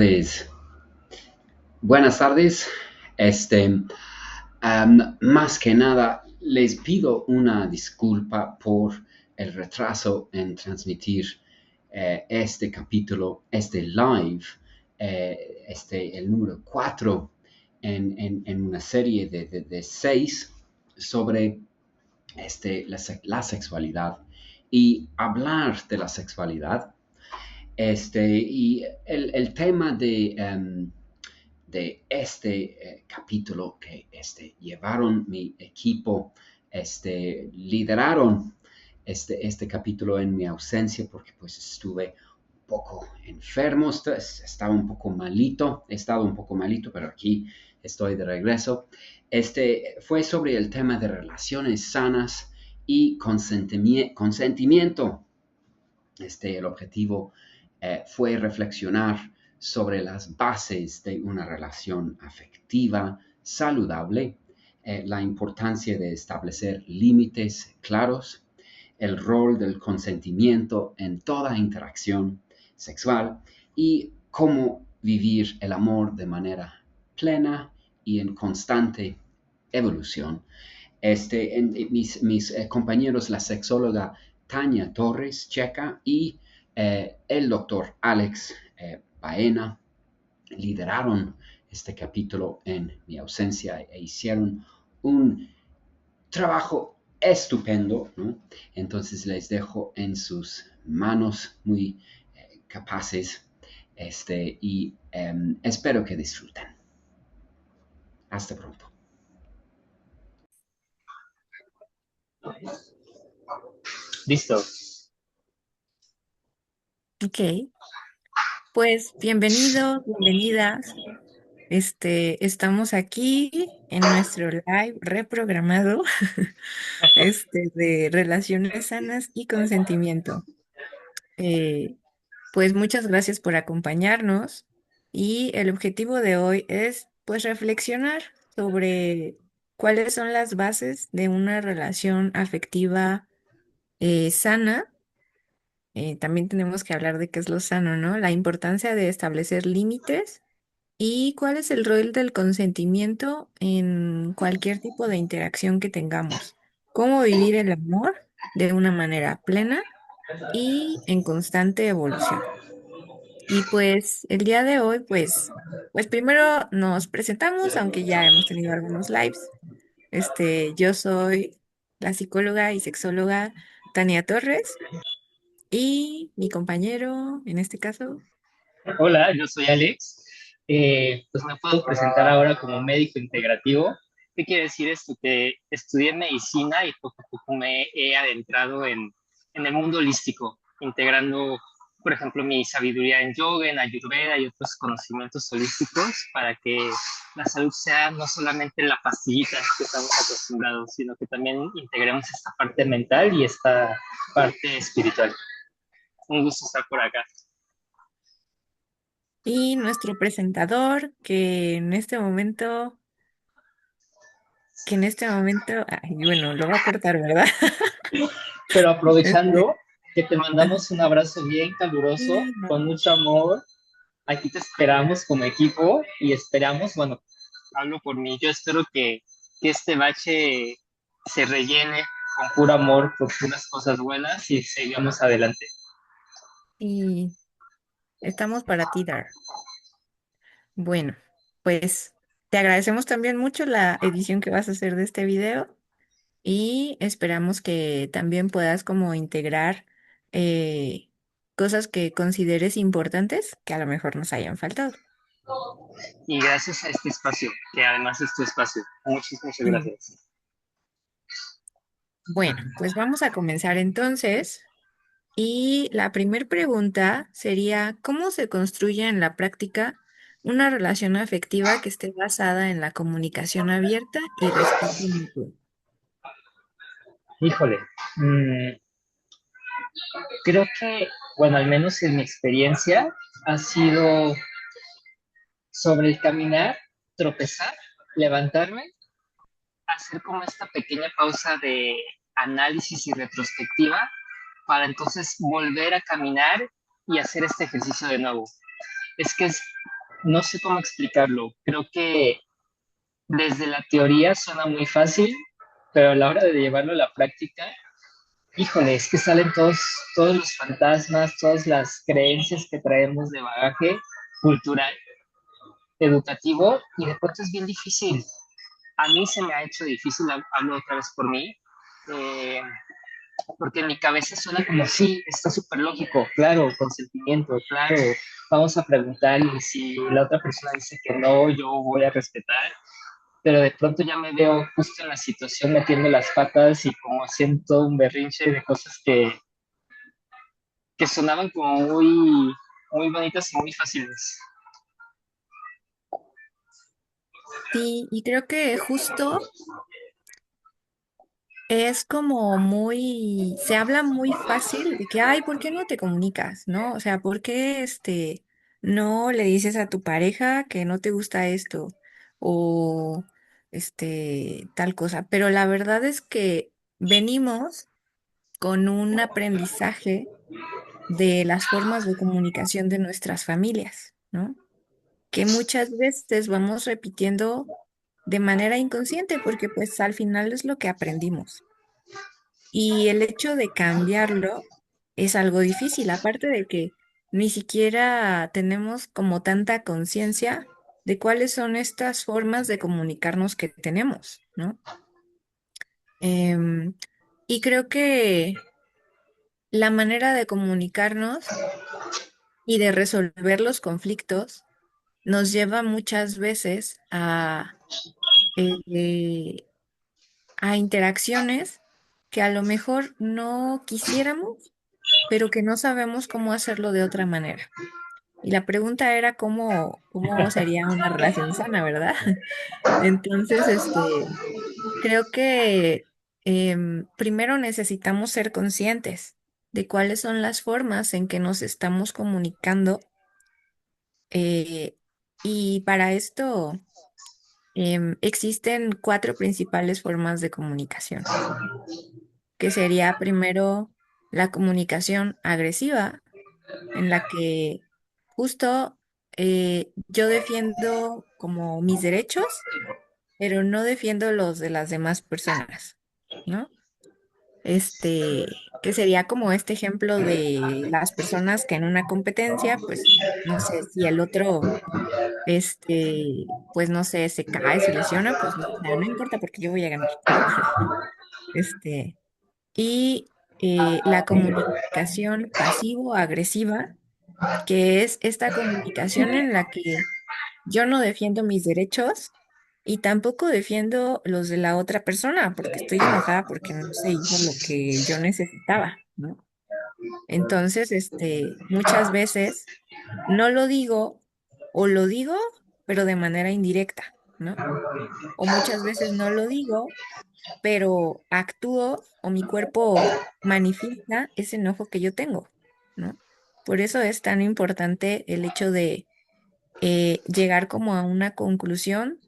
Pues, buenas tardes. Más que nada, les pido una disculpa por el retraso en transmitir este capítulo, este live, el número 4 en una serie de 6 sobre la sexualidad y hablar de la sexualidad. Y el tema de capítulo que llevaron mi equipo, lideraron este capítulo en mi ausencia porque pues estuve un poco enfermo, estaba un poco malito, he estado un poco malito, pero aquí estoy de regreso. Fue sobre el tema de relaciones sanas y consentimiento. El objetivo fue reflexionar sobre las bases de una relación afectiva saludable, la importancia de establecer límites claros, el rol del consentimiento en toda interacción sexual y cómo vivir el amor de manera plena y en constante evolución. Mis compañeros, la sexóloga Tania Torres Checa y el doctor Alex Baena, lideraron este capítulo en mi ausencia e hicieron un trabajo estupendo, ¿no? Entonces les dejo en sus manos muy capaces y espero que disfruten. Hasta pronto. Listo. Ok, pues bienvenidos, bienvenidas. Estamos aquí en nuestro live reprogramado, de relaciones sanas y consentimiento. Eh, pues muchas gracias por acompañarnos y el objetivo de hoy es pues reflexionar sobre cuáles son las bases de una relación afectiva sana. También tenemos que hablar de qué es lo sano, ¿no? La importancia de establecer límites y cuál es el rol del consentimiento en cualquier tipo de interacción que tengamos. Cómo vivir el amor de una manera plena y en constante evolución. Y pues el día de hoy, pues primero nos presentamos, aunque ya hemos tenido algunos lives. Yo soy la psicóloga y sexóloga Tania Torres. Y mi compañero, en este caso, Hola, yo soy Alex. Pues me puedo presentar ahora como médico integrativo. ¿Qué quiere decir esto? Que estudié medicina y poco a poco me he adentrado en el mundo holístico, integrando, por ejemplo, mi sabiduría en yoga, en ayurveda y otros conocimientos holísticos para que la salud sea no solamente la pastillita que estamos acostumbrados, sino que también integremos esta parte mental y esta parte espiritual. Un gusto estar por acá. y nuestro presentador, ay, bueno, lo va a cortar, ¿verdad? Pero Este, aprovechando que te mandamos un abrazo bien caluroso, sí, no. con mucho amor. Aquí te esperamos como equipo y esperamos, bueno, hablo por mí, yo espero que este bache se rellene con puro amor, con puras cosas buenas y sigamos adelante. Y estamos para ti, Dar. Bueno, pues te agradecemos también mucho la edición que vas a hacer de este video y esperamos que también puedas como integrar eh, cosas que consideres importantes que a lo mejor nos hayan faltado. Y gracias a este espacio, que además es tu espacio. Muchísimas Mm. gracias. Bueno, pues vamos a comenzar entonces. Y la primera pregunta sería, ¿cómo se construye en la práctica una relación afectiva que esté basada en la comunicación abierta y respeto mutuo? Híjole, mm, creo que, bueno, al menos en mi experiencia, ha sido sobre el caminar, tropezar, levantarme, hacer como esta pequeña pausa de análisis y retrospectiva para entonces volver a caminar y hacer este ejercicio de nuevo. Es que no sé cómo explicarlo. Creo que desde la teoría suena muy fácil, pero a la hora de llevarlo a la práctica, híjole, es que salen todos los fantasmas, todas las creencias que traemos de bagaje cultural, educativo, y de pronto es bien difícil. A mí se me ha hecho difícil, hablo otra vez por mí, eh, porque en mi cabeza suena como, sí, está súper lógico, claro, consentimiento, claro, vamos a preguntar y si la otra persona dice que no, yo voy a respetar, pero de pronto ya me veo justo en la situación metiendo las patas y como siento un berrinche de cosas que sonaban como muy bonitas y muy fáciles. Sí, y creo que justo es como muy, se habla muy fácil de que, ay, ¿por qué no te comunicas? ¿No? O sea, ¿por qué no le dices a tu pareja que no te gusta esto? O tal cosa. Pero la verdad es que venimos con un aprendizaje de las formas de comunicación de nuestras familias, ¿no? Que muchas veces vamos repitiendo de manera inconsciente, porque pues al final es lo que aprendimos. Y el hecho de cambiarlo es algo difícil, aparte de que ni siquiera tenemos como tanta conciencia de cuáles son estas formas de comunicarnos que tenemos, ¿no? Em, y creo que la manera de comunicarnos y de resolver los conflictos nos lleva muchas veces eh, a interacciones que a lo mejor no quisiéramos, pero que no sabemos cómo hacerlo de otra manera. Y la pregunta era cómo sería una relación sana, ¿verdad? Entonces, creo que primero necesitamos ser conscientes de cuáles son las formas en que nos estamos comunicando, eh, y para esto existen cuatro principales formas de comunicación, que sería primero la comunicación agresiva, en la que justo yo defiendo como mis derechos, pero no defiendo los de las demás personas, ¿no? Que sería como este ejemplo de las personas que en una competencia, pues, no sé, si el otro, pues, no sé, se cae, se lesiona, pues, o sea, no importa porque yo voy a ganar, ¿no? Este, y la comunicación pasivo-agresiva, que es esta comunicación en la que yo no defiendo mis derechos y tampoco defiendo los de la otra persona, porque estoy enojada porque no se hizo lo que yo necesitaba, ¿no? Entonces, muchas veces no lo digo o lo digo, pero de manera indirecta, ¿no? O muchas veces no lo digo, pero actúo o mi cuerpo manifiesta ese enojo que yo tengo, ¿no? Por eso es tan importante el hecho de llegar como a una conclusión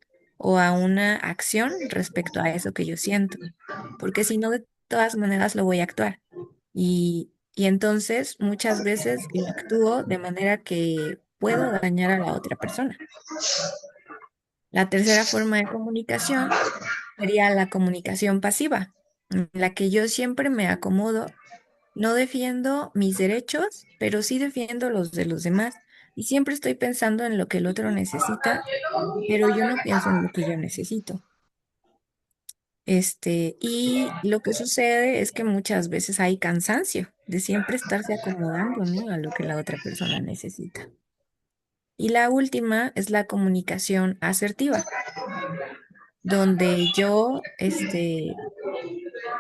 o a una acción respecto a eso que yo siento, porque si no, de todas maneras lo voy a actuar. Y entonces muchas veces lo actúo de manera que puedo dañar a la otra persona. La tercera forma de comunicación sería la comunicación pasiva, en la que yo siempre me acomodo, no defiendo mis derechos, pero sí defiendo los de los demás. Y siempre estoy pensando en lo que el otro necesita, pero yo no pienso en lo que yo necesito. Y lo que sucede es que muchas veces hay cansancio de siempre estarse acomodando, ¿no? A lo que la otra persona necesita. Y la última es la comunicación asertiva, donde yo,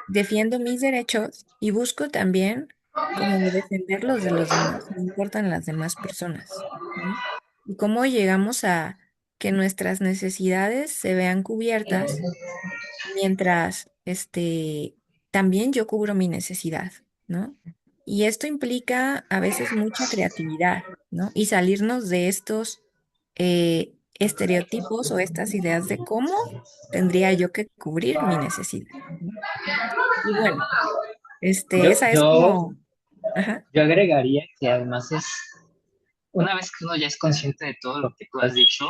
defiendo mis derechos y busco también como defender los de los demás, no importan las demás personas, ¿no? Y cómo llegamos a que nuestras necesidades se vean cubiertas mientras también yo cubro mi necesidad, ¿no? Y esto implica a veces mucha creatividad, ¿no? Y salirnos de estos estereotipos o estas ideas de cómo tendría yo que cubrir mi necesidad, ¿no? Y bueno, Yo, esa es yo, como, ajá, yo agregaría que además es una vez que uno ya es consciente de todo lo que tú has dicho,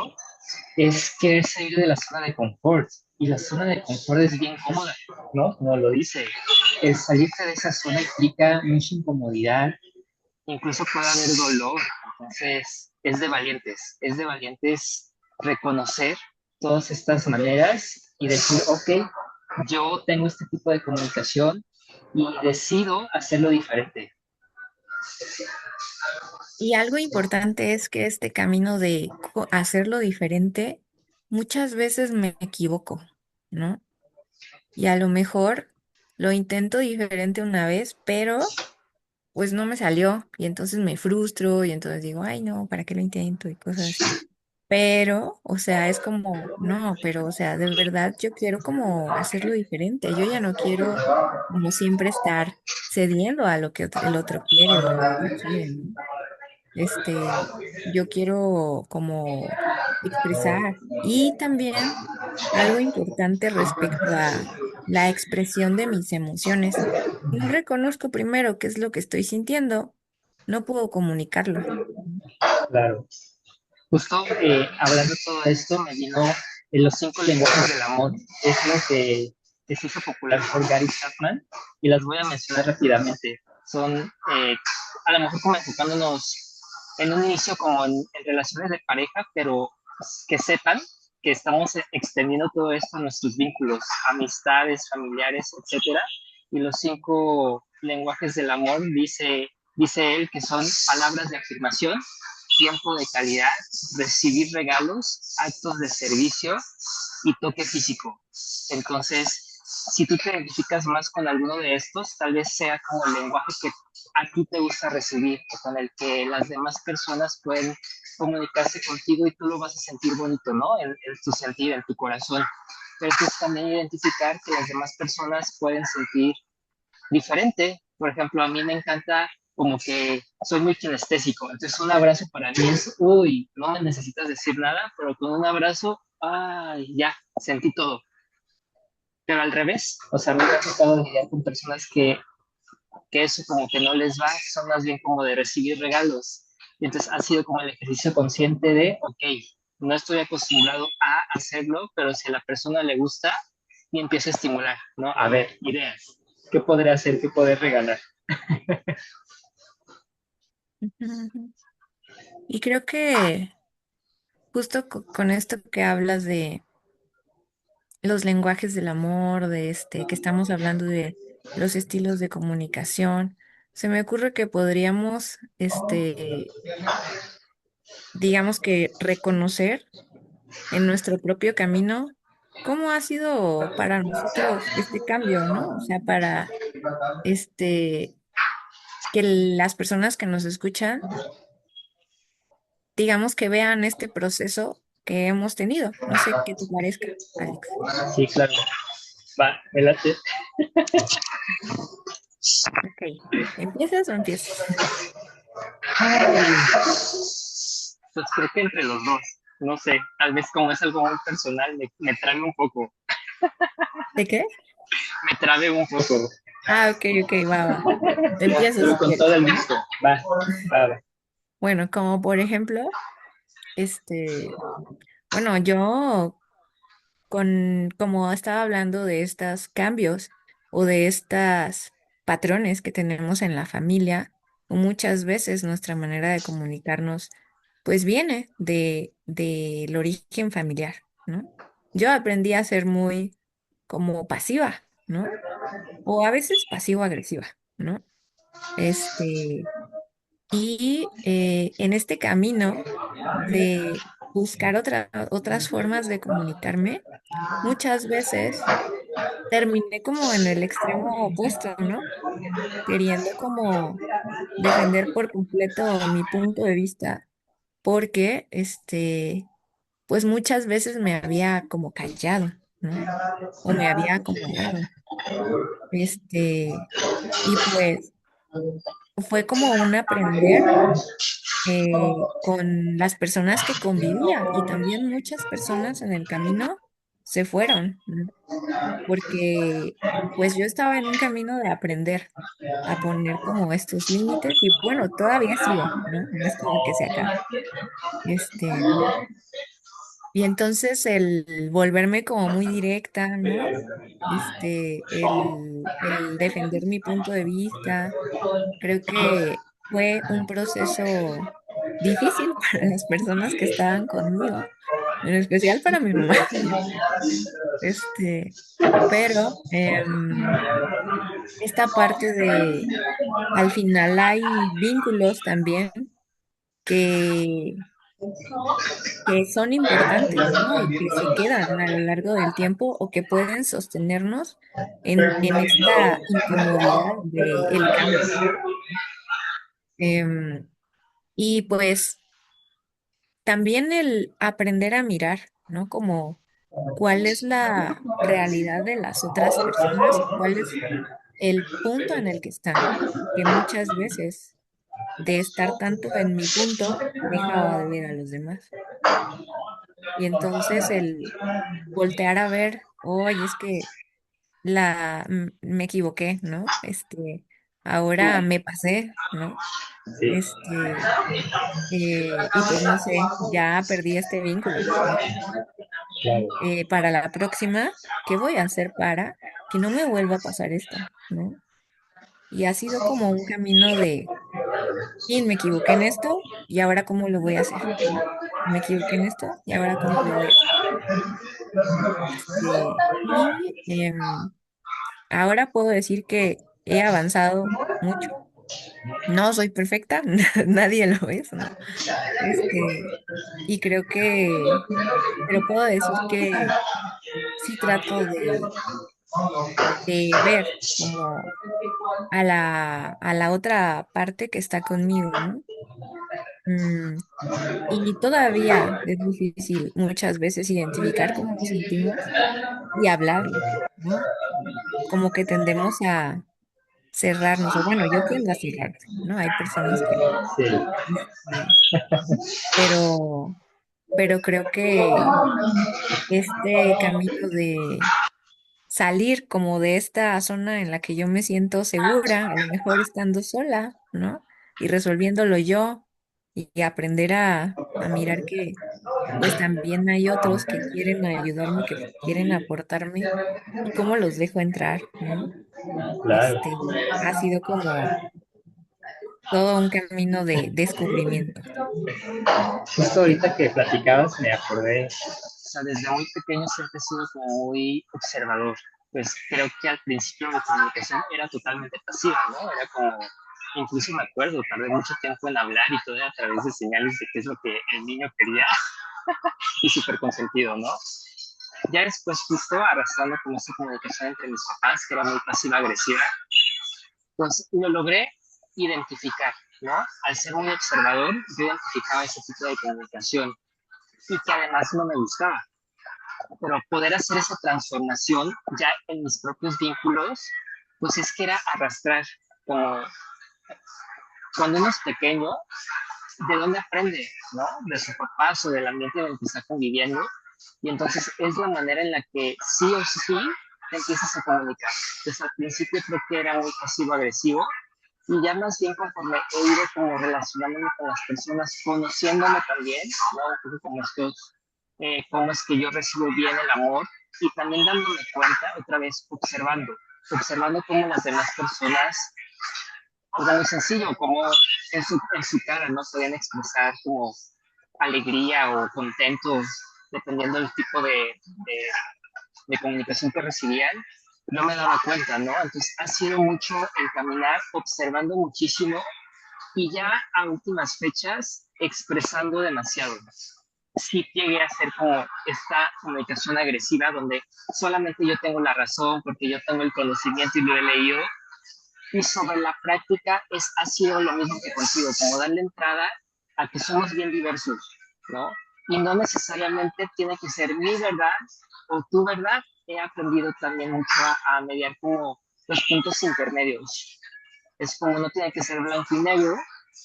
es querer salir de la zona de confort. Y la zona de confort es bien cómoda, ¿no? Como lo dice. El salirte de esa zona implica mucha incomodidad, incluso puede haber dolor. Entonces, es de valientes reconocer todas estas maneras y decir, ok, yo tengo este tipo de comunicación y decido hacerlo diferente. Y algo importante es que este camino de hacerlo diferente, muchas veces me equivoco, ¿no? Y a lo mejor lo intento diferente una vez, pero pues no me salió y entonces me frustro y entonces digo, ay no, ¿para qué lo intento? Y cosas así. Pero, o sea, es como, no, pero, o sea, de verdad yo quiero como hacerlo diferente. Yo ya no quiero como siempre estar cediendo a lo que el otro quiere o el otro quiere, ¿no? Yo quiero como expresar. Y también algo importante respecto a la expresión de mis emociones. No reconozco primero qué es lo que estoy sintiendo, no puedo comunicarlo. Claro. Justo hablando de todo esto, me vino en los 5 lenguajes del amor. Es lo que se hizo popular por Gary Chapman y las voy a mencionar rápidamente. Son, a lo mejor como enfocándonos en un inicio como en relaciones de pareja, pero que sepan que estamos extendiendo todo esto a nuestros vínculos, amistades, familiares, etcétera. Y los 5 lenguajes del amor dice él que son palabras de afirmación, tiempo de calidad, recibir regalos, actos de servicio y toque físico. Entonces, si tú te identificas más con alguno de estos, tal vez sea como el lenguaje que a ti te gusta recibir o con el que las demás personas pueden comunicarse contigo y tú lo vas a sentir bonito, ¿no? En tu sentir, en tu corazón. Pero es también identificar que las demás personas pueden sentir diferente. Por ejemplo, a mí me encanta como que soy muy kinestésico, entonces un abrazo para mí es, uy, no me necesitas decir nada, pero con un abrazo, ay, ya, sentí todo. Pero al revés, o sea, me ha tocado lidiar con personas que eso como que no les va, son más bien como de recibir regalos. Y entonces ha sido como el ejercicio consciente de, ok, no estoy acostumbrado a hacerlo, pero si a la persona le gusta, y empiezo a estimular, ¿no? A ver, ideas. ¿Qué podré hacer? ¿Qué poder regalar? Ujú. Y creo que justo con esto que hablas de los lenguajes del amor, de que estamos hablando de los estilos de comunicación, se me ocurre que podríamos, digamos que reconocer en nuestro propio camino cómo ha sido para nosotros este cambio, ¿no? O sea, para este que las personas que nos escuchan, digamos que vean este proceso que hemos tenido. No sé qué te parezca, Alex. Sí, claro. Va, me late. Ok. ¿Empiezas o empiezas? Pues creo que entre los dos. No sé, tal vez como es algo muy personal, me trabe un poco. ¿De qué? Me trabe un poco. Ah, ok, ok, va, va. Empiezo Pero si con todo quieres. el gusto. Va, va, va. Bueno, como por ejemplo, este, bueno, yo como estaba hablando de estos cambios o de estas patrones que tenemos en la familia, muchas veces nuestra manera de comunicarnos, pues viene del origen familiar, ¿no? Yo aprendí a ser muy como pasiva, ¿no? O a veces pasivo-agresiva, ¿no? Este, en este camino de buscar otras formas de comunicarme, muchas veces terminé como en el extremo opuesto, ¿no? Queriendo como defender por completo mi punto de vista, porque pues muchas veces me había como callado, ¿no? O me había acomodado. Este, y pues fue como un aprender con las personas que convivía y también muchas personas en el camino se fueron, ¿no? Porque pues yo estaba en un camino de aprender a poner como estos límites y bueno, todavía sigo, ¿no? No es como que se acabe. Este, y entonces el volverme como muy directa, ¿no? El defender mi punto de vista, creo que fue un proceso difícil para las personas que estaban conmigo, en especial para mi mamá. Este, pero esta parte de, al final hay vínculos también que, que son importantes, ¿no? Y que se quedan a lo largo del tiempo o que pueden sostenernos en esta incomodidad del cambio. Em, y pues también el aprender a mirar, ¿no? Como cuál es la realidad de las otras personas y cuál es el punto en el que están. Que muchas veces de estar tanto en mi punto, dejaba de ver a los demás. Y entonces el voltear a ver, oye, es que me equivoqué, ¿no? Ahora me pasé, ¿no? Sí, Este, y pues no sé, ya perdí este vínculo, ¿no? claro. Para la próxima, ¿qué voy a hacer para que no me vuelva a pasar esto, ¿no? Y ha sido como un camino de, y me equivoqué en esto, y ahora cómo lo voy a hacer, ¿no? Me equivoqué en esto, y ahora cómo lo voy a hacer. Ahora puedo decir que he avanzado mucho. No soy perfecta, nadie lo es, ¿no? Este, y creo que, pero puedo decir que sí trato de ver como a la otra parte que está conmigo, ¿no? Mm, y todavía es difícil muchas veces identificar cómo nos sentimos y hablarlo, ¿no? Como que tendemos a cerrarnos, o bueno, yo tiendo a cerrarme, ¿no? Hay personas que no. Sí, Este, pero, pero creo que este camino de salir como de esta zona en la que yo me siento segura, a lo mejor estando sola, ¿no? Y resolviéndolo yo y aprender a mirar que pues también hay otros que quieren ayudarme, que quieren aportarme y cómo los dejo entrar, ¿no? claro. Ha sido como todo un camino de descubrimiento. Justo ahorita que platicabas me acordé, o sea, desde muy pequeño siempre he sido como muy observador. Pues creo que al principio mi comunicación era totalmente pasiva, ¿no? Era como, incluso me acuerdo, tardé mucho tiempo en hablar y todo a través de señales de qué es lo que el niño quería y súper consentido, ¿no? Ya después justo arrastrando como esa comunicación entre mis papás, que era muy pasiva-agresiva, pues lo logré identificar, ¿no? Al ser un observador, yo identificaba ese tipo de comunicación y que además no me gustaba. Pero poder hacer esa transformación ya en mis propios vínculos, pues es que era arrastrar, como cuando uno es pequeño, ¿de dónde aprende? ¿No? De su papá o del ambiente en el que está conviviendo. Y entonces es la manera en la que sí o sí te empiezas a comunicar. Entonces al principio creo que era muy pasivo-agresivo y ya más bien conforme he ido como relacionándome con las personas, conociéndome también, ¿no? Un poco como estos, cómo es que yo recibo bien el amor y también dándome cuenta, otra vez observando cómo las demás personas, pues algo sencillo, como en su cara, ¿no? Podían expresar como alegría o contento, dependiendo del tipo de comunicación que recibían, no me daba cuenta, ¿no? Entonces ha sido mucho el caminar, observando muchísimo y ya a últimas fechas expresando demasiado. Sí llegué a ser como esta comunicación agresiva donde solamente yo tengo la razón porque yo tengo el conocimiento y lo he leído. Y sobre la práctica ha sido lo mismo que contigo, como darle entrada a que somos bien diversos, ¿no? Y no necesariamente tiene que ser mi verdad o tu verdad. He aprendido también mucho a mediar como los puntos intermedios. Es como no tiene que ser blanco y negro,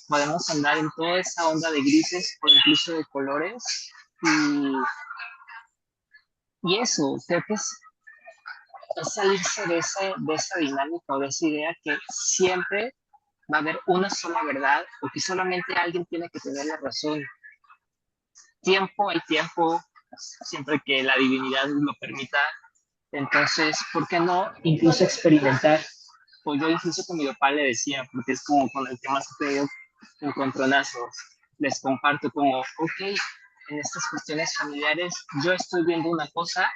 podemos andar en toda esa onda de grises o incluso de colores y Y eso, creo que es salirse de esa dinámica o de esa idea que siempre va a haber una sola verdad o que solamente alguien tiene que tener la razón. Tiempo, hay tiempo, siempre que la divinidad lo permita. Entonces, ¿por qué no incluso experimentar? Pues yo incluso con mi papá le decía, porque es como con el que más he tenido encontronazos, les comparto como, ok, en estas cuestiones familiares yo estoy viendo una cosa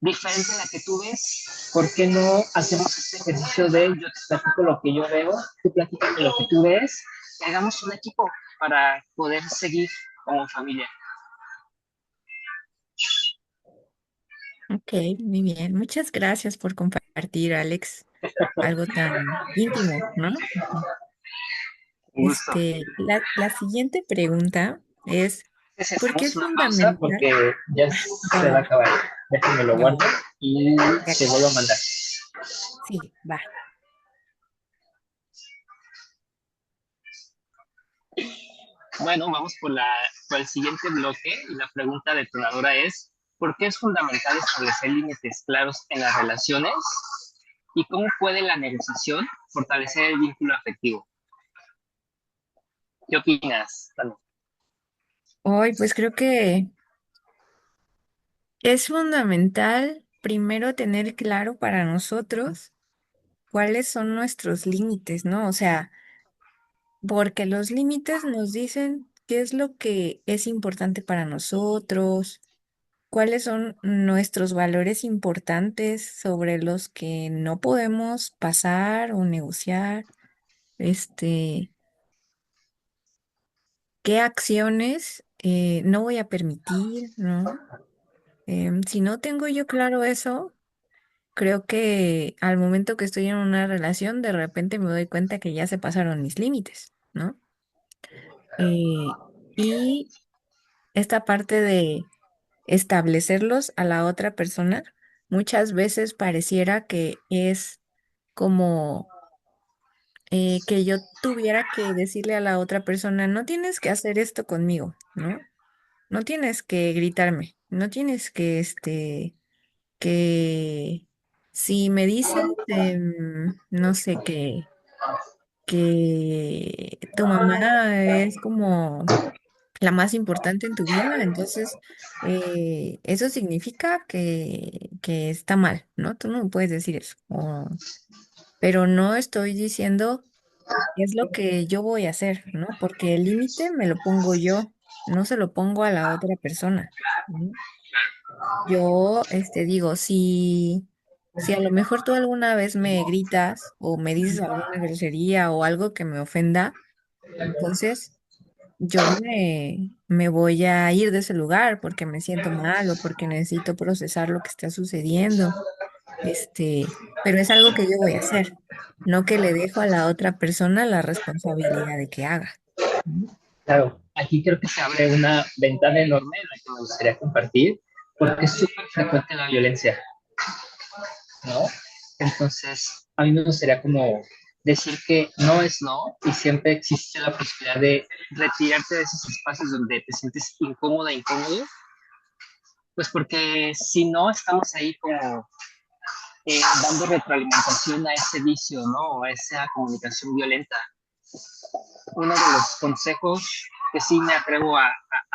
diferente a la que tú ves, ¿por qué no hacemos este ejercicio de yo te platico lo que yo veo, tú platícame lo que tú ves, y hagamos un equipo para poder seguir como familia? Ok, muy bien. Muchas gracias por compartir, Alex, algo tan íntimo, ¿no? Un gusto. La siguiente pregunta es, Entonces ¿por qué hacemos es una pausa fundamental? porque ya se va a Va, acabar. Déjenme lo guardo va, y de se acuerdo. vuelvo a mandar. Sí, va. Bueno, vamos por el siguiente bloque y la pregunta detonadora es, ¿por qué es fundamental establecer límites claros en las relaciones? ¿Y cómo puede la negociación fortalecer el vínculo afectivo? ¿Qué opinas, Tanu? Hoy, pues creo que es fundamental primero tener claro para nosotros cuáles son nuestros límites, ¿no? O sea, porque los límites nos dicen qué es lo que es importante para nosotros, cuáles son nuestros valores importantes sobre los que no podemos pasar o negociar, este, qué acciones no voy a permitir, ¿no? Si no tengo yo claro eso, creo que al momento que estoy en una relación, de repente me doy cuenta que ya se pasaron mis límites, ¿no? Eh, y esta parte de establecerlos a la otra persona, muchas veces pareciera que es como que yo tuviera que decirle a la otra persona, no tienes que hacer esto conmigo, ¿no? No tienes que gritarme, no tienes que, que si me dices, no sé, que tu mamá es como la más importante en tu vida, entonces eso significa que está mal, ¿no? Tú no me puedes decir eso. Pero no estoy diciendo qué es lo que yo voy a hacer, ¿no? Porque el límite me lo pongo yo, no se lo pongo a la otra persona, ¿no? Yo, digo, si a lo mejor tú alguna vez me gritas o me dices alguna grosería o algo que me ofenda, entonces me voy a ir de ese lugar porque me siento mal o porque necesito procesar lo que está sucediendo. Pero es algo que yo voy a hacer, no que le dejo a la otra persona la responsabilidad de que haga. ¿No? Claro, aquí creo que se abre una ventana enorme en la que me gustaría compartir, porque es súper frecuente la violencia, ¿no? Entonces, a mí me gustaría como decir que no es no y siempre existe la posibilidad de retirarte de esos espacios donde te sientes incómoda, incómodo, pues porque si no estamos ahí como dando retroalimentación a ese vicio, ¿no? O a esa comunicación violenta. Uno de los consejos que sí me atrevo a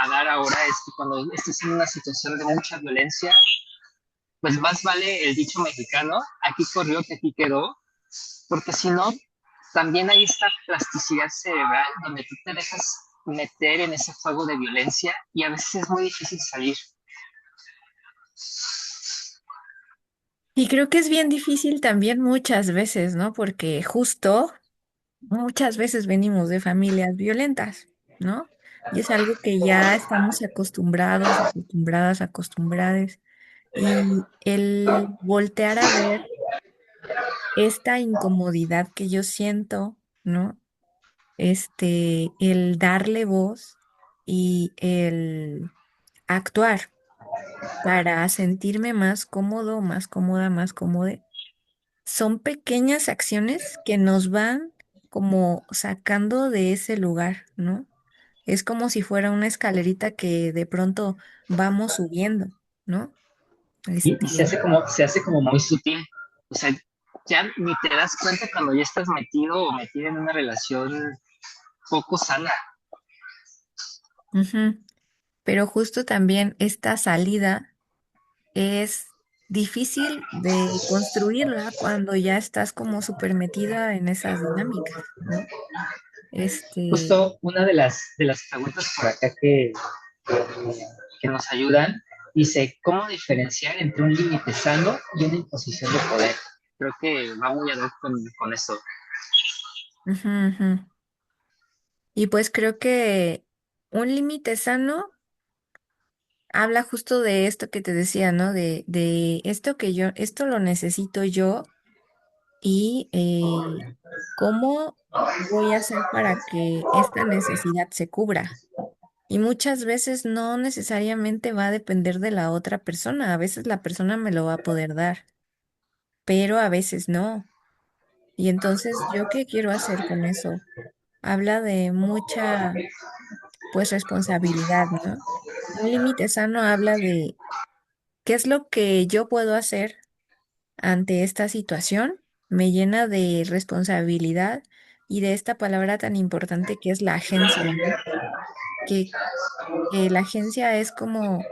dar ahora es que cuando estés en una situación de mucha violencia, pues más vale el dicho mexicano, aquí corrió que aquí quedó, porque si no, también hay esta plasticidad cerebral donde tú te dejas meter en ese fuego de violencia y a veces es muy difícil salir. Y creo que es bien difícil también muchas veces, ¿no? Porque justo muchas veces venimos de familias violentas, ¿no? Y es algo que ya estamos acostumbrados, acostumbradas, acostumbrades. Y el voltear a ver esta incomodidad que yo siento, ¿no? El darle voz y el actuar para sentirme más cómodo, más cómoda, más cómoda, son pequeñas acciones que nos van como sacando de ese lugar, ¿no? Es como si fuera una escalerita que de pronto vamos subiendo, ¿no? y Este, se hace como muy sutil. O sea, ya ni te das cuenta cuando ya estás metido o metida en una relación poco sana. ujú. Pero justo también esta salida es difícil de construirla cuando ya estás como súper metida en esas dinámicas, ¿no? Este, Justo una de las preguntas por acá que nos ayudan dice, ¿cómo diferenciar entre un límite sano y una imposición de poder? Creo que va muy a ver con eso. ujú, ujú. Y pues creo que un límite sano habla justo de esto que te decía, ¿no? De esto que yo, esto lo necesito yo y cómo voy a hacer para que esta necesidad se cubra. Y muchas veces no necesariamente va a depender de la otra persona. A veces la persona me lo va a poder dar, pero a veces no. Y entonces, ¿yo qué quiero hacer con eso? Habla de mucha, pues, responsabilidad, ¿no? Un límite sano habla de qué es lo que yo puedo hacer ante esta situación. Me llena de responsabilidad y de esta palabra tan importante que es la agencia, ¿no? Que la agencia es como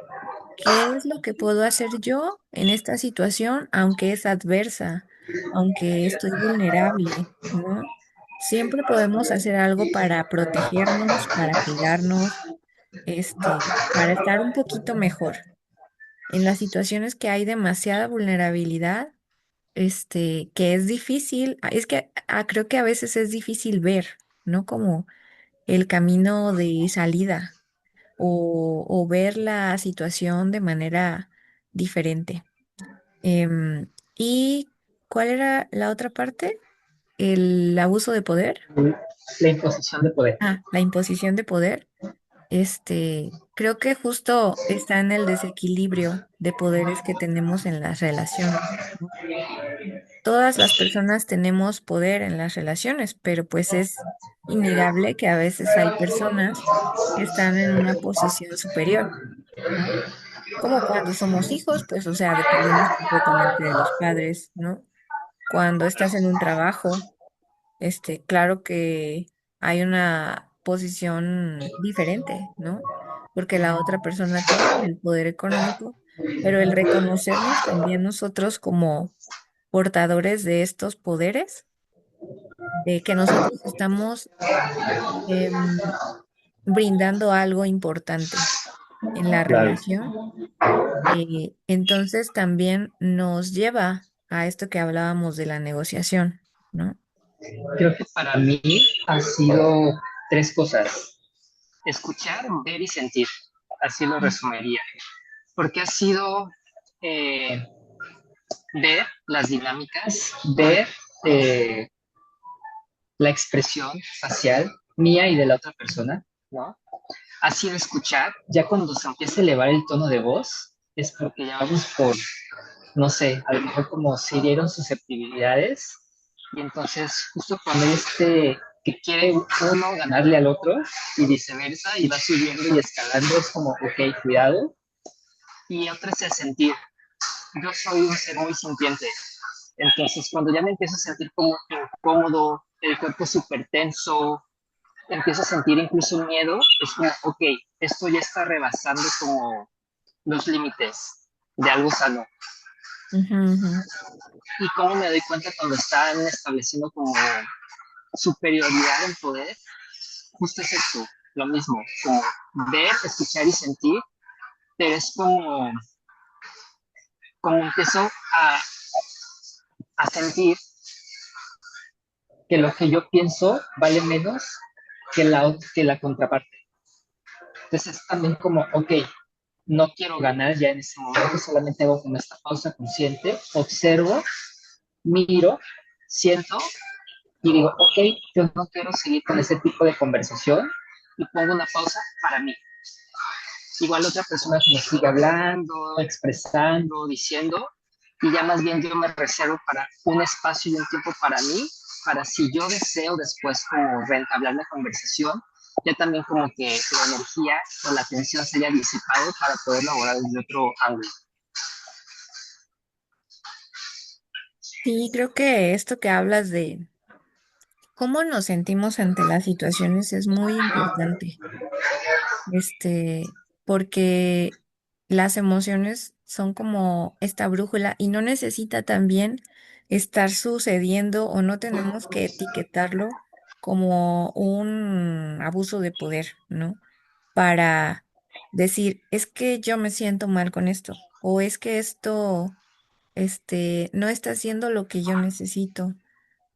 ¿qué es lo que puedo hacer yo en esta situación, aunque es adversa, aunque estoy vulnerable, ¿no? Siempre podemos hacer algo para protegernos, para cuidarnos, para estar un poquito mejor. En las situaciones que hay demasiada vulnerabilidad, que es difícil, es que creo que a veces es difícil ver, ¿no? Como el camino de salida o ver la situación de manera diferente. ¿Y cuál era la otra parte? El abuso de poder. La imposición de poder. La imposición de poder. Creo que justo está en el desequilibrio de poderes que tenemos en las relaciones, ¿no? Todas las personas tenemos poder en las relaciones, pero pues es innegable que a veces hay personas que están en una posición superior, ¿no? Como cuando somos hijos, pues, o sea, dependemos completamente de los padres, ¿no? Cuando estás en un trabajo, claro que hay una posición diferente, ¿no? Porque la otra persona tiene el poder económico, pero el reconocernos también nosotros como portadores de estos poderes, de que nosotros estamos em, brindando algo importante en la Claro. relación. Entonces también nos lleva a esto que hablábamos de la negociación, ¿no? Creo que para mí ha sido tres cosas. Escuchar, ver y sentir. Así lo resumiría. Porque ha sido eh, ver las dinámicas, ver eh, la expresión facial mía y de la otra persona, ¿no? Ha sido escuchar, ya cuando se empieza a elevar el tono de voz, es porque ya vamos por, no sé, a lo mejor como se hirieron susceptibilidades, y entonces justo cuando hay que quiere uno ganarle al otro y viceversa, y va subiendo y escalando, es como, ok, cuidado, y otra es el sentir. Yo soy un ser muy sintiente, entonces cuando ya me empiezo a sentir como incómodo, el cuerpo súper tenso, empiezo a sentir incluso miedo, es como, ok, esto ya está rebasando como los límites de algo sano. Ujú, ujú. Y cómo me doy cuenta cuando están estableciendo como superioridad en poder, justo es esto, lo mismo, como ver, escuchar y sentir, pero es como empiezo a sentir que lo que yo pienso vale menos que la contraparte. Entonces es también como, ok, no quiero ganar ya en ese momento, solamente hago como esta pausa consciente, observo, miro, siento y digo, ok, yo no quiero seguir con ese tipo de conversación y pongo una pausa para mí. Igual otra persona que me sigue hablando, expresando, diciendo, y ya más bien yo me reservo para un espacio y un tiempo para mí, para si yo deseo después como reentablar la conversación, ya también como que la energía o la atención se haya disipado para poder laborar desde otro ángulo. Sí, creo que esto que hablas de cómo nos sentimos ante las situaciones es muy importante, porque las emociones son como esta brújula y no necesita también estar sucediendo o no tenemos que etiquetarlo como un abuso de poder, ¿no? Para decir, es que yo me siento mal con esto, o es que esto, no está haciendo lo que yo necesito,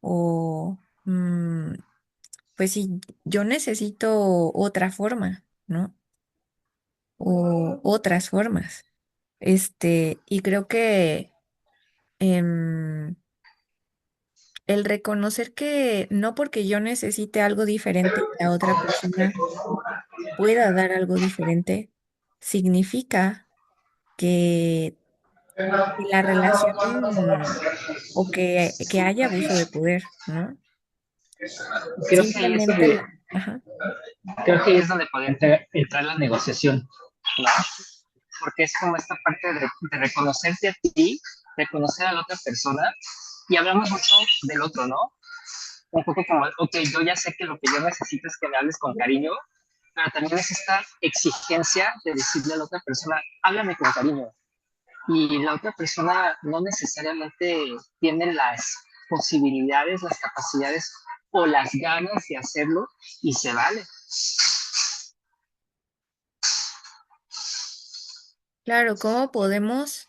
o pues sí, yo necesito otra forma, ¿no? O otras formas. Y creo que em, el reconocer que no porque yo necesite algo diferente, la otra persona pueda dar algo diferente, significa que la relación que haya abuso de poder, ¿no? Creo que ahí es Simplemente donde, la... Ajá. creo que ahí es donde puede entrar la negociación, ¿no? Porque es como esta parte de reconocerte a ti, reconocer a la otra persona, y hablamos mucho del otro, ¿no? Un poco como, ok, yo ya sé que lo que yo necesito es que me hables con cariño, pero también es esta exigencia de decirle a la otra persona, háblame con cariño. Y la otra persona no necesariamente tiene las posibilidades, las capacidades o las ganas de hacerlo y se vale. Claro, ¿cómo podemos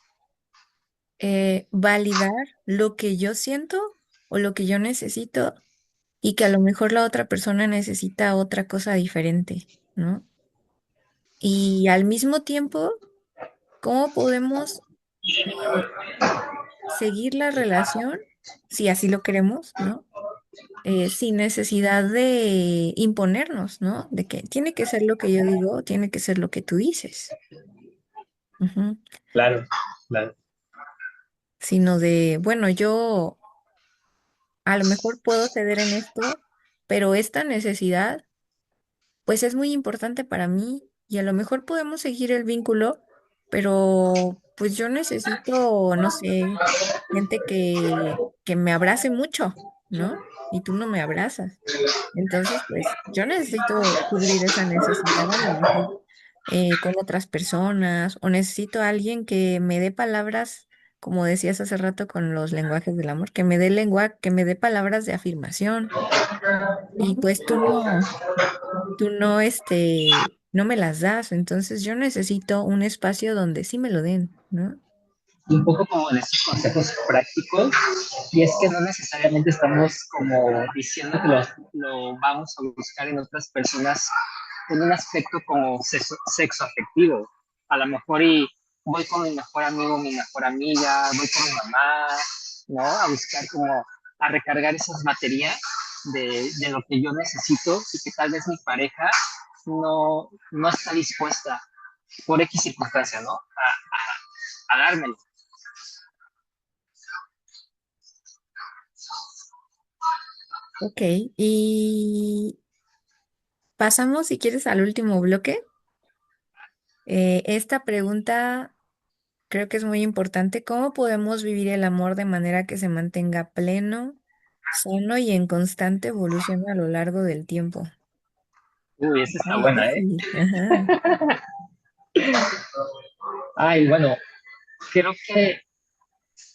validar lo que yo siento o lo que yo necesito y que a lo mejor la otra persona necesita otra cosa diferente, ¿no? Y al mismo tiempo, ¿cómo podemos eh, seguir la relación, si así lo queremos, ¿no? Sin necesidad de imponernos, ¿no? De que tiene que ser lo que yo digo, tiene que ser lo que tú dices. Ujú. Claro, claro. Sino de, bueno, yo a lo mejor puedo ceder en esto, pero esta necesidad, pues es muy importante para mí y a lo mejor podemos seguir el vínculo, pero pues yo necesito, no sé, gente que me abrace mucho, ¿no? Y tú no me abrazas. Entonces, pues yo necesito cubrir esa necesidad a lo mejor con otras personas o necesito a alguien que me dé palabras, como decías hace rato con los lenguajes del amor, que me dé lengua, que me dé palabras de afirmación. Y pues tú no, no me las das. Entonces yo necesito un espacio donde sí me lo den, ¿no? Y un poco como de estos consejos prácticos, y es que no necesariamente estamos como diciendo que lo vamos a buscar en otras personas con un aspecto como sexo afectivo. A lo mejor y voy con mi mejor amigo, mi mejor amiga, voy con mi mamá, ¿no? A buscar como a recargar esas baterías de lo que yo necesito y que tal vez mi pareja no está dispuesta por X circunstancia, ¿no? A dármelo. Ok, y pasamos, si quieres, al último bloque. Esta pregunta creo que es muy importante. ¿Cómo podemos vivir el amor de manera que se mantenga pleno, sano y en constante evolución a lo largo del tiempo? Uy, esa Está está buena, ¿eh? difícil. Ajá. Ay, bueno, creo que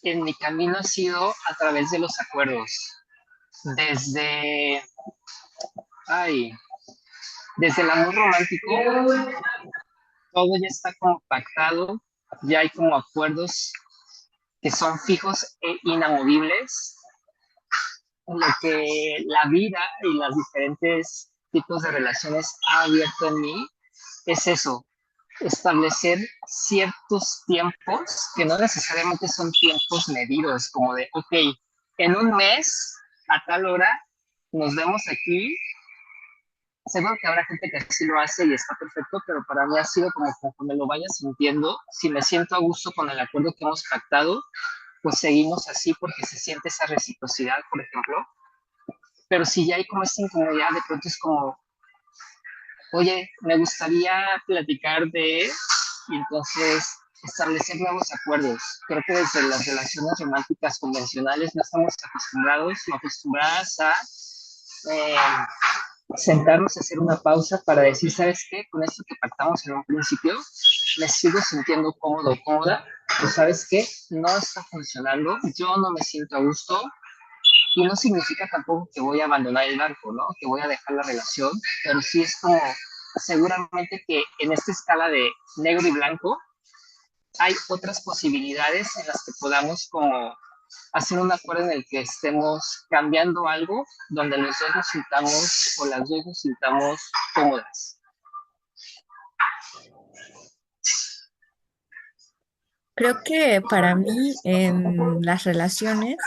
en mi camino ha sido a través de los acuerdos. Desde, ay, desde el amor romántico, todo ya está compactado, ya hay como acuerdos que son fijos e inamovibles, lo que la vida y los diferentes tipos de relaciones ha abierto en mí es eso, establecer ciertos tiempos que no necesariamente son tiempos medidos, como de, ok, en un mes, a tal hora, nos vemos aquí. Seguro que habrá gente que así lo hace y está perfecto, pero para mí ha sido como conforme lo vaya sintiendo, si me siento a gusto con el acuerdo que hemos pactado, pues seguimos así porque se siente esa reciprocidad, por ejemplo. Pero si ya hay como esta incomodidad, de pronto es como, oye, me gustaría platicar de, y entonces establecer nuevos acuerdos. Creo que desde las relaciones románticas convencionales no estamos acostumbrados o acostumbradas a eh, sentarnos a hacer una pausa para decir, ¿sabes qué? Con esto que pactamos en un principio, me sigo sintiendo cómodo, cómoda, pues ¿sabes qué? No está funcionando, yo no me siento a gusto, y no significa tampoco que voy a abandonar el barco, ¿no? Que voy a dejar la relación, pero sí es como seguramente que en esta escala de negro y blanco hay otras posibilidades en las que podamos como hacer un acuerdo en el que estemos cambiando algo donde los dos nos sintamos o las dos nos sintamos cómodas. Creo que para mí en las relaciones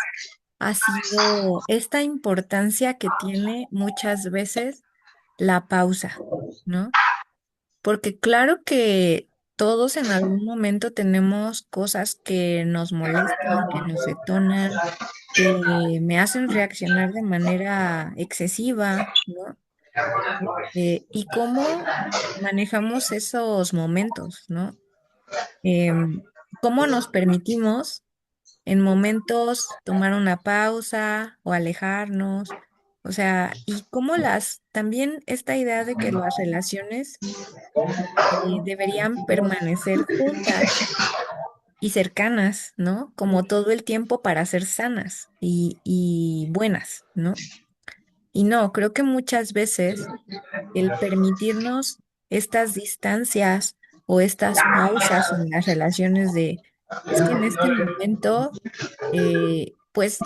ha sido esta importancia que tiene muchas veces la pausa, ¿no? Porque claro que todos en algún momento tenemos cosas que nos molestan, que nos detonan, que me hacen reaccionar de manera excesiva, ¿no? Y cómo manejamos esos momentos, ¿no? Em, ¿Cómo nos permitimos en momentos tomar una pausa o alejarnos? O sea, y cómo también esta idea de que las relaciones deberían permanecer juntas y cercanas, ¿no? Como todo el tiempo para ser sanas y buenas, ¿no? Y no, creo que muchas veces el permitirnos estas distancias o estas pausas en las relaciones es que en este momento, pues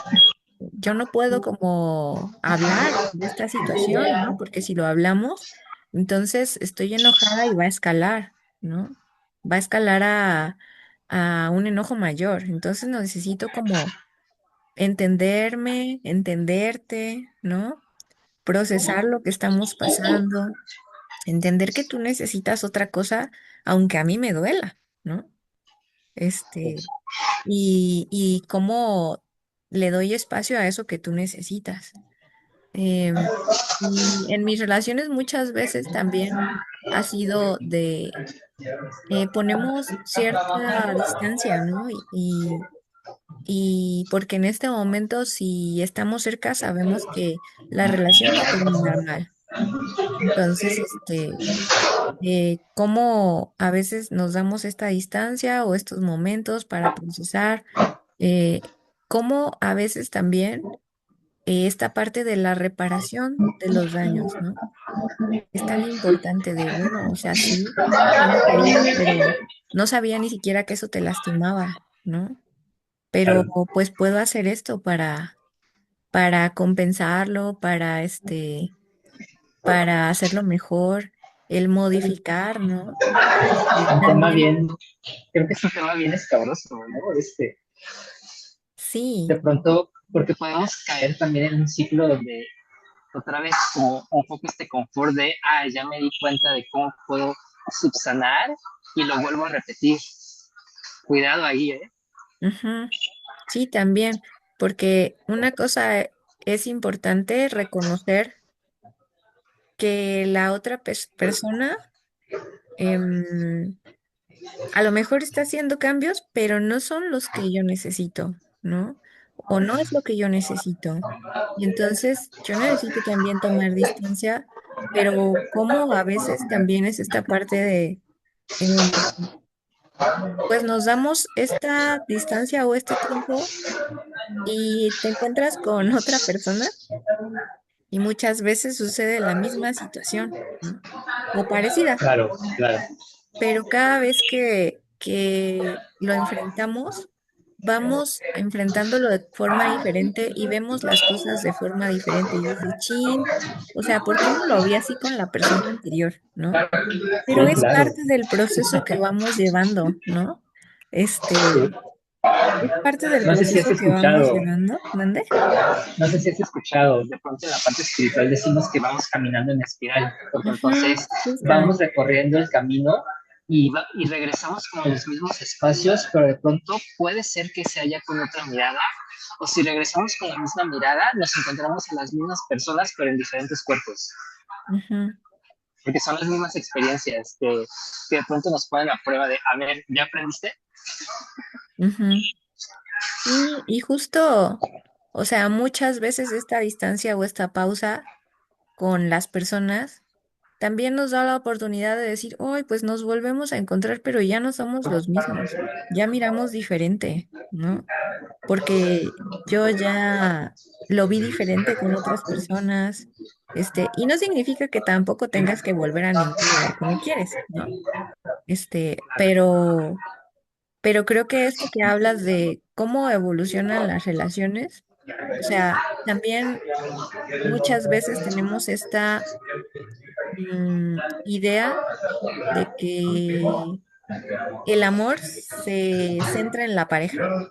yo no puedo como hablar de esta situación, ¿no? Porque si lo hablamos, entonces estoy enojada y va a escalar, ¿no? Va a escalar a un enojo mayor. Entonces necesito como entenderme, entenderte, ¿no? Procesar lo que estamos pasando, entender que tú necesitas otra cosa, aunque a mí me duela, ¿no? Este, y cómo le doy espacio a eso que tú necesitas. Em, y en mis relaciones muchas veces también ha sido ponemos cierta distancia, ¿no? Y porque en este momento, si estamos cerca, sabemos que la relación va a terminar mal. Entonces, cómo a veces nos damos esta distancia o estos momentos para procesar, cómo a veces también esta parte de la reparación de los daños, ¿no? Es tan importante de, bueno, o sea, sí, yo no quería, pero no sabía ni siquiera que eso te lastimaba, ¿no? Pero Claro. pues puedo hacer esto para compensarlo, para hacerlo mejor, el modificar, ¿no? Un tema También, bien, creo que es un tema bien escabroso, ¿no? De sí, pronto, porque podemos caer también en un ciclo donde otra vez como un poco este confort de, ya me di cuenta de cómo puedo subsanar y lo vuelvo a repetir. Cuidado ahí, ¿eh? ujú, sí, también, porque una cosa es importante reconocer que la otra persona em, a lo mejor está haciendo cambios, pero no son los que yo necesito, ¿no? O no es lo que yo necesito. Y entonces yo necesito también tomar distancia, pero como a veces también es esta parte em, pues nos damos esta distancia o este tiempo y te encuentras con otra persona y muchas veces sucede la misma situación, ¿no? O parecida. Claro, claro. Pero cada vez que lo enfrentamos, vamos enfrentándolo de forma diferente y vemos las cosas de forma diferente. Y dices, chin, o sea, ¿por qué no lo vi así con la persona anterior, ¿no? Pero Sí, es claro. parte del proceso que vamos llevando, ¿no? Sí. Es parte del No sé si has proceso que vamos escuchado, llevando. ¿Mande? no sé si has escuchado, de pronto en la parte espiritual decimos que vamos caminando en espiral, porque Ujú, entonces justo. vamos recorriendo el camino y regresamos como a los mismos espacios, pero de pronto puede ser que se haya con otra mirada, o si regresamos con la misma mirada, nos encontramos a las mismas personas, pero en diferentes cuerpos. Ujú. porque son las mismas experiencias que de pronto nos ponen a prueba de, a ver, ¿ya aprendiste? Ujú. Y justo, o sea, muchas veces esta distancia o esta pausa con las personas también nos da la oportunidad de decir, hoy pues nos volvemos a encontrar, pero ya no somos los mismos, ya miramos diferente, ¿no? Porque yo ya lo vi diferente con otras personas, y no significa que tampoco tengas que volver a ningún lugar que no quieres, ¿no? Pero creo que esto que hablas de cómo evolucionan las relaciones, o sea, también muchas veces tenemos esta idea de que el amor se centra en la pareja, ¿no?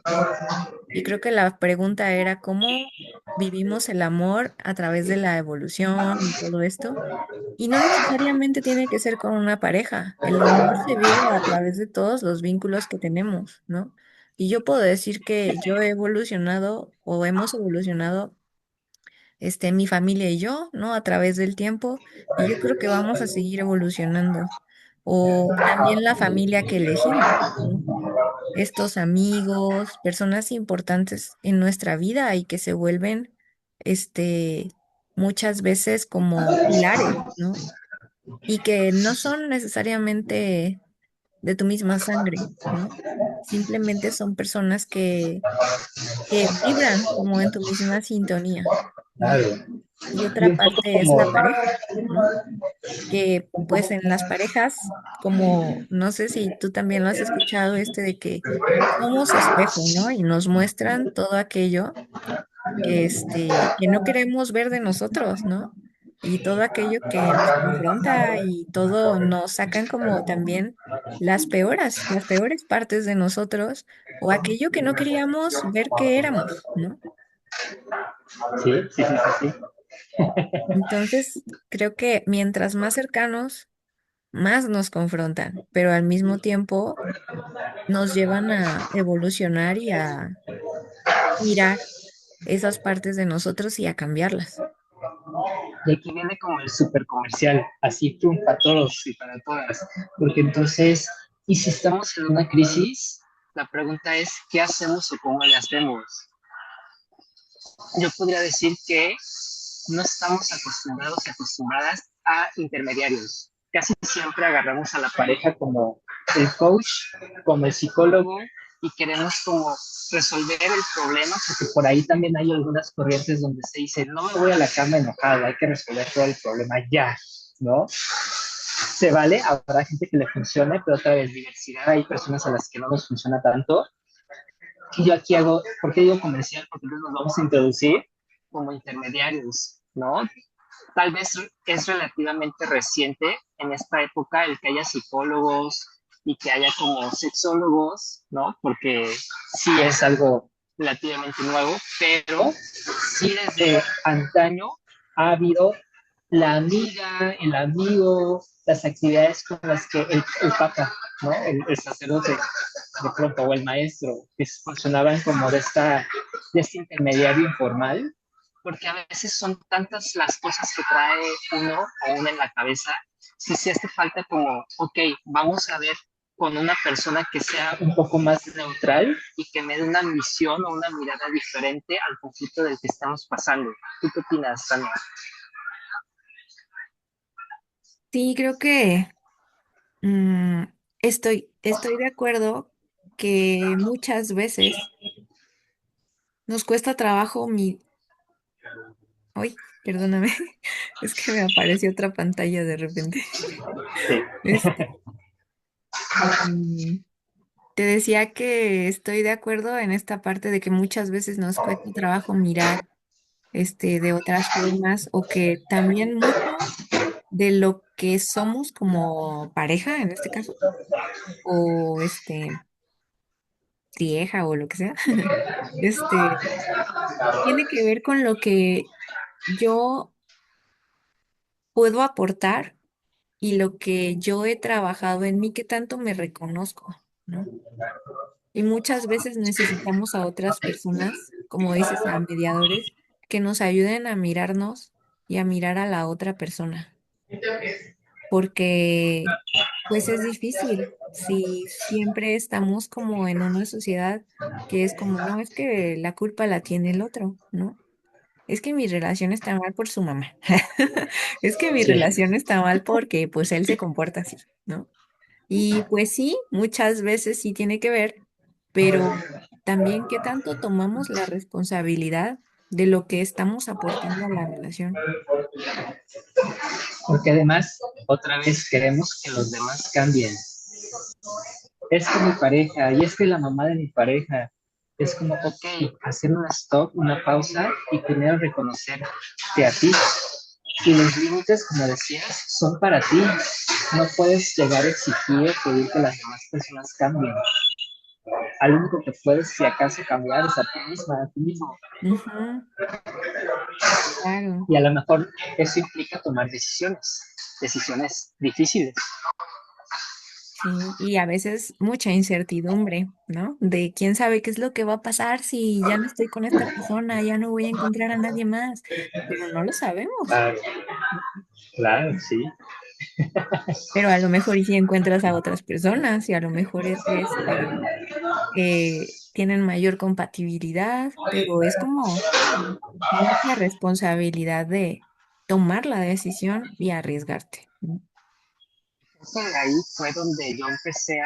Y creo que la pregunta era cómo vivimos el amor a través de la evolución y todo esto. Y no necesariamente tiene que ser con una pareja. El amor se vive a través de todos los vínculos que tenemos, ¿no? Y yo puedo decir que yo he evolucionado o hemos evolucionado, mi familia y yo, ¿no? A través del tiempo. Y yo creo que vamos a seguir evolucionando. O también la familia que elegimos, ¿no? Estos amigos, personas importantes en nuestra vida y que se vuelven, este, muchas veces como pilares, ¿no? Y que no son necesariamente de tu misma sangre, ¿no? Simplemente son personas que vibran como en tu misma sintonía, ¿no? Y Y otra un poco parte es como, la pareja, ¿no? Que pues en las parejas, como no sé si tú también lo has escuchado, de que somos espejo, ¿no? Y nos muestran todo aquello que no queremos ver de nosotros, ¿no? Y todo aquello que nos confronta y todo nos sacan como también las peores partes de nosotros o aquello que no queríamos ver que éramos, ¿no? sí, sí, sí, sí, sí. Entonces, creo que mientras más cercanos, más nos confrontan, pero al mismo tiempo nos llevan a evolucionar y a mirar esas partes de nosotros y a cambiarlas. Y aquí viene como el súper comercial, así pum, para todos y para todas. Porque entonces, y si estamos en una crisis, la pregunta es, ¿qué hacemos o cómo le hacemos? Yo podría decir que no estamos acostumbrados y acostumbradas a intermediarios. Casi siempre agarramos a la pareja como el coach, como el psicólogo y queremos como resolver el problema, porque por ahí también hay algunas corrientes donde se dice, no me voy a la cama enojado, hay que resolver todo el problema ya, ¿no? Se vale, habrá gente que le funcione, pero otra vez diversidad, hay personas a las que no nos funciona tanto. Y yo aquí hago, ¿por qué digo comercial? Porque entonces nos vamos a introducir como intermediarios, ¿no? Tal vez es relativamente reciente en esta época el que haya psicólogos y que haya como sexólogos, ¿no? Porque sí es algo relativamente nuevo, pero sí desde antaño ha habido la amiga, el amigo, las actividades con las que el papa, ¿no? El sacerdote de pronto o el maestro, que funcionaban como de este intermediario informal, porque a veces son tantas las cosas que trae uno o una en la cabeza, si se hace falta como, ok, vamos a ver con una persona que sea un poco más neutral y que me dé una visión o una mirada diferente al conflicto del que estamos pasando. ¿Tú qué opinas, Tania? Sí, creo que mm, estoy de acuerdo que muchas veces nos cuesta trabajo Ay, perdóname, es que me apareció otra pantalla de repente. Sí. Este, mm, Te decía que estoy de acuerdo en esta parte de que muchas veces nos cuesta trabajo mirar de otras formas o que también mucho de lo que somos como pareja en este caso o vieja o lo que sea, este tiene que ver con lo que yo puedo aportar y lo que yo he trabajado en mí, que tanto me reconozco, ¿no? Y muchas veces necesitamos a otras personas, como dices, a mediadores, que nos ayuden a mirarnos y a mirar a la otra persona. porque pues es difícil si siempre estamos como en una sociedad que es como, no, es que la culpa la tiene el otro, ¿no? Es que mi relación está mal por su mamá. Es que mi Sí, relación está mal porque pues él se comporta así, ¿no? Y pues sí, muchas veces sí tiene que ver, pero también qué tanto tomamos la responsabilidad de lo que estamos aportando a la relación. porque además otra vez queremos que los demás cambien. Es que mi pareja, y es que la mamá de mi pareja, es como, ok, hacer un stop, una pausa y primero reconocerte a ti. Y los límites, como decías, son para ti. No puedes llegar a exigir o pedir que las demás personas cambien. Al único que puedes, si acaso, cambiar es a ti misma, a ti mismo. Ujú, claro. Y a lo mejor eso implica tomar decisiones difíciles. Sí, y a veces mucha incertidumbre, ¿no? De quién sabe qué es lo que va a pasar si ya no estoy con esta persona, ya no voy a encontrar a nadie más, pero no lo sabemos. Claro, claro, sí. Pero a lo mejor y si encuentras a otras personas y a lo mejor tienen mayor compatibilidad, pero es como mucha responsabilidad de tomar la decisión y arriesgarte, ¿no? Entonces, de ahí fue donde yo empecé a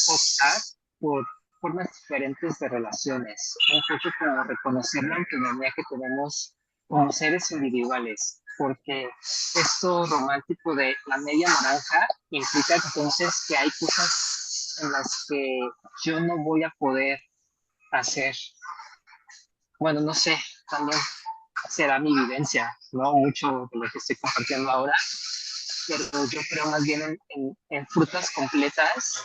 optar por formas diferentes de relaciones, un poco como reconocer la autonomía que tenemos como seres individuales, porque esto romántico de la media naranja implica entonces que hay cosas en las que yo no voy a poder hacer. Bueno, no sé, también será mi vivencia, ¿no? Mucho de lo que estoy compartiendo ahora, pero yo creo más bien en frutas completas,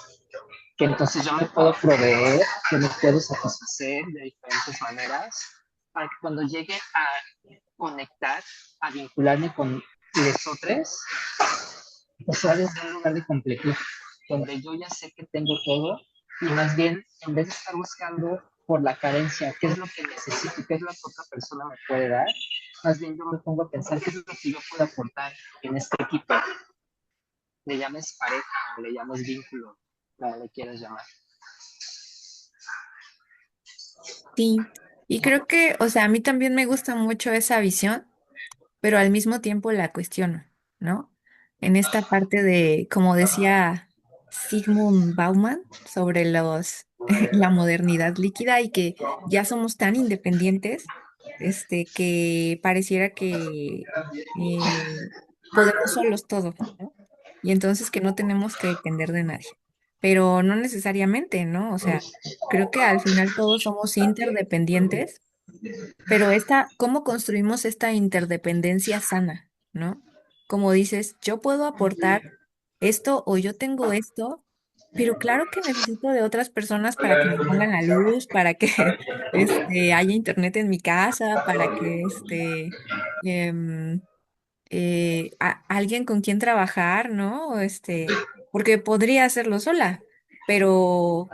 que entonces yo me puedo proveer, que me puedo satisfacer de diferentes maneras, para que cuando llegue a conectar, a vincularme con los otros, pues sea desde un lugar de completud, donde yo ya sé que tengo todo, y más bien, en vez de estar buscando por la carencia, qué es lo que necesito, qué es lo que otra persona me puede dar, más bien yo me pongo a pensar qué es lo que yo puedo aportar en este equipo, le llames pareja o le llames vínculo, como le quieras llamar. Sí, y creo que, o sea, a mí también me gusta mucho esa visión, pero al mismo tiempo la cuestiono, ¿no? En esta parte de, como decía Sigmund Bauman, sobre la modernidad líquida y que ya somos tan independientes, que pareciera que eh, podemos solos todo, ¿no? Y entonces que no tenemos que depender de nadie. Pero no necesariamente, ¿no? O sea, creo que al final todos somos interdependientes, pero ¿cómo construimos esta interdependencia sana, ¿no? Como dices, yo puedo aportar esto o yo tengo esto, pero claro que necesito de otras personas para que me pongan la luz, para que haya internet en mi casa, para que em, alguien con quien trabajar, ¿no? Porque podría hacerlo sola, pero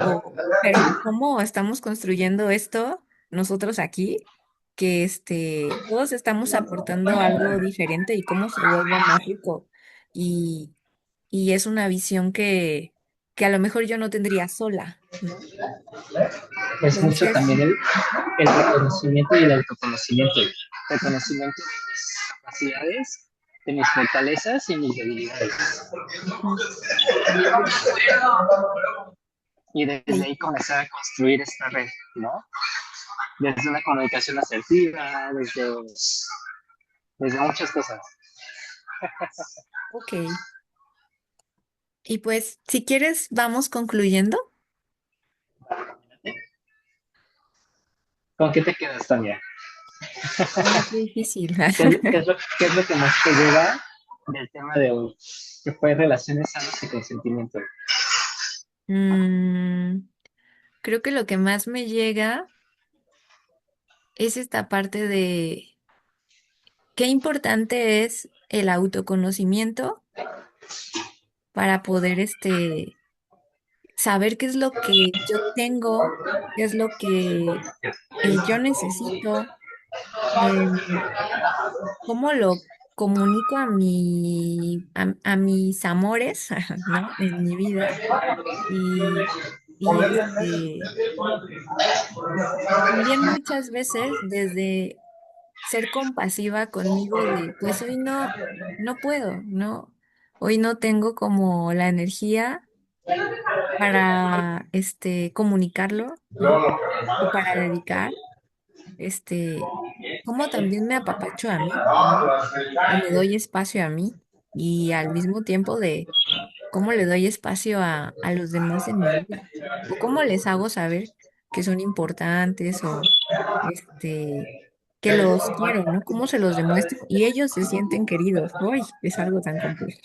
¿cómo estamos construyendo esto nosotros aquí? Que todos estamos aportando algo diferente y cómo se vuelve mágico. Y, y es una visión que a lo mejor yo no tendría sola, ¿no? Es mucho Entonces, también el reconocimiento y el autoconocimiento. Reconocimiento de mis capacidades, de mis fortalezas y mis debilidades. ujú, Y desde sí, ahí comenzar a construir esta red, ¿no? Desde una comunicación asertiva, desde muchas cosas. ok. Y pues, si quieres, vamos concluyendo. ¿Con qué te quedas, Tania? Ay, qué difícil. Qué es lo que más te llega del tema de hoy? Que fue relaciones sanas y consentimiento. Mm, creo que lo que más me llega es esta parte de qué importante es el autoconocimiento para poder saber qué es lo que yo tengo, qué es lo que yo necesito, em, cómo comunico a mis amores, ¿no? En mi vida y, y también muchas veces desde ser compasiva conmigo de, pues hoy no puedo, ¿no? Hoy no tengo como la energía para, comunicarlo, ¿no? O para dedicar, este, como también me apapacho a mí, ¿no? O me doy espacio a mí y al mismo tiempo de cómo le doy espacio a los demás en mi vida o cómo les hago saber que son importantes o este que los quiero, ¿no? Cómo se los demuestro y ellos se sienten queridos. Uy, es algo tan complejo.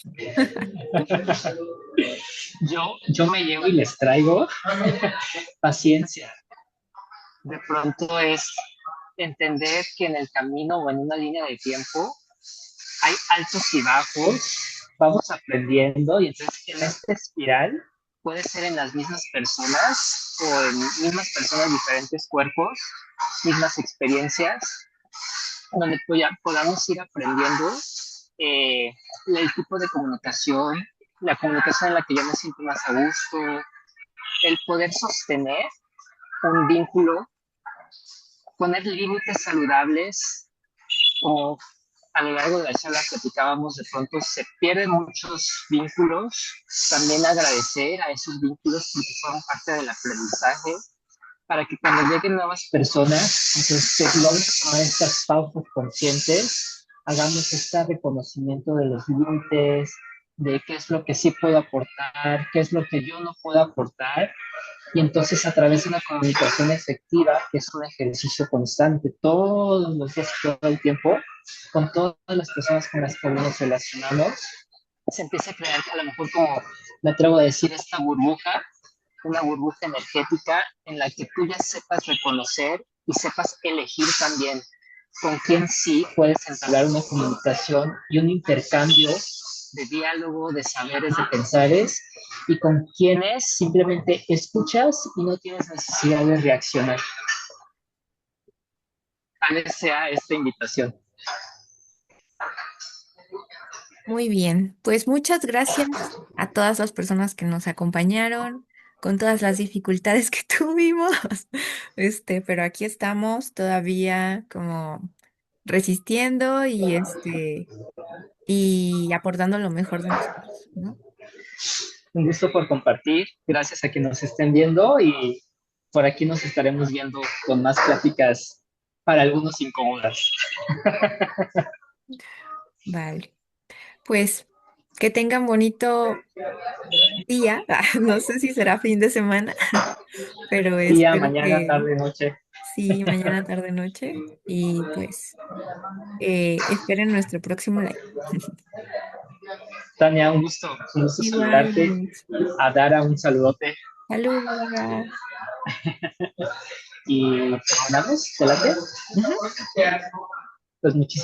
Yo me llevo y les traigo paciencia. De pronto es entender que en el camino o en una línea de tiempo hay altos y bajos, vamos aprendiendo y entonces en esta espiral puede ser en las mismas personas o en mismas personas, diferentes cuerpos, mismas experiencias, donde podamos ir aprendiendo el tipo de comunicación, la comunicación en la que yo me siento más a gusto, el poder sostener un vínculo, poner límites saludables, o a lo largo de la charla platicábamos, de pronto se pierden muchos vínculos, también agradecer a esos vínculos porque fueron parte del aprendizaje, para que cuando lleguen nuevas personas, entonces logren tomar estas pausas conscientes, hagamos este reconocimiento de los límites, de qué es lo que sí puedo aportar, qué es lo que yo no puedo aportar, y entonces a través de una comunicación efectiva, que es un ejercicio constante, todos los días, todo el tiempo, con todas las personas con las que nos relacionamos, se empieza a crear a lo mejor como, me atrevo a decir, esta burbuja, una burbuja energética en la que tú ya sepas reconocer y sepas elegir también con quién sí puedes entablar una comunicación y un intercambio de diálogo, de saberes, de pensares, y con quienes simplemente escuchas y no tienes necesidad de reaccionar. Tal vez sea esta invitación. Muy bien, pues muchas gracias a todas las personas que nos acompañaron con todas las dificultades que tuvimos. Pero aquí estamos todavía como resistiendo y aportando lo mejor de nosotros, ¿no? Un gusto por compartir. Gracias a quienes nos estén viendo y por aquí nos estaremos viendo con más pláticas para algunos incómodas. Vale. Pues que tengan bonito día. No sé si será fin de semana, pero Día, espero mañana, que tarde, noche. sí, mañana, tarde, noche. Y pues esperen nuestro próximo live. Tania, un gusto Igual, saludarte. Alex. A Dara, un saludote. Saludos. Y terminamos, ¿te late? Ujú. Pues muchísimas